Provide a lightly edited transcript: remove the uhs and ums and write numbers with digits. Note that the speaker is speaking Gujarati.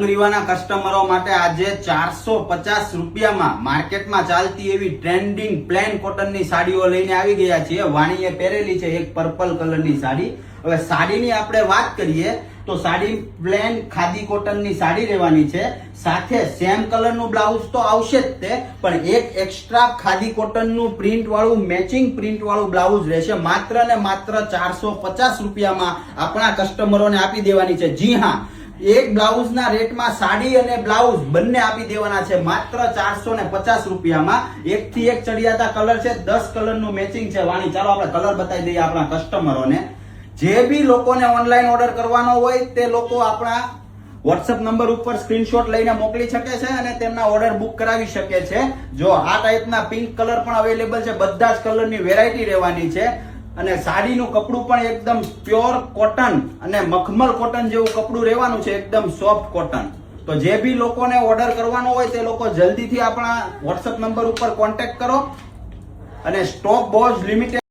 રીવાના કસ્ટમરો માટે આજે 450 રૂપિયામાં માર્કેટમાં ચાલતી એવી ટ્રેન્ડિંગ પ્લેન કોટનની સાડીઓ લઈને આવી ગયા છીએ. વાણીએ પહેરેલી છે એક પર્પલ કલરની સાડી. હવે સાડીની આપણે વાત કરીએ તો સાડી પ્લેન ખાદી કોટનની સાડી રહેવાની છે. સાથે સેમ કલરનું બ્લાઉઝ તો આવશે જ તે, પણ એક એક્સ્ટ્રા ખાદી કોટનનું પ્રિન્ટ વાળું મેચિંગ પ્રિન્ટ વાળું બ્લાઉઝ રહેશે. માત્ર ને માત્ર 450 રૂપિયામાં આપણા કસ્ટમરોને આપી દેવાની છે. જી હા, એક બ્લાઉઝ ના રેટમાં સાડી અને બ્લાઉઝ બંને આપી દેવાના છે માત્ર 450 રૂપિયામાં. એક થી એક ચડિયાતા કલર છે, 10 કલરનું મેચિંગ છે. વાણી, ચાલો આપણે કલર બતાવી દઈએ આપણા કસ્ટમરોને. જે બી લોકોને ઓનલાઈન ઓર્ડર કરવાનો હોય તે લોકો આપણા WhatsApp નંબર ઉપર સ્ક્રીનશોટ લઈને મોકલી શકે છે અને તેમના ઓર્ડર બુક કરાવી શકે છે. જો આ ટાઈપના પિંક કલર પણ અવેલેબલ છે, બધા જ કલરની વેરાયટી રહેવાની છે. અને સાડીનું કપડું પણ એકદમ પ્યોર કોટન અને મખમલ કોટન જેવું કપડું રહેવાનું છે, એકદમ સોફ્ટ કોટન. તો જે બી લોકોને ઓર્ડર કરવાનો હોય તે લોકો જલ્દીથી આપણા WhatsApp નંબર ઉપર કોન્ટેક્ટ કરો. અને સ્ટોક બહુ જ લિમિટેડ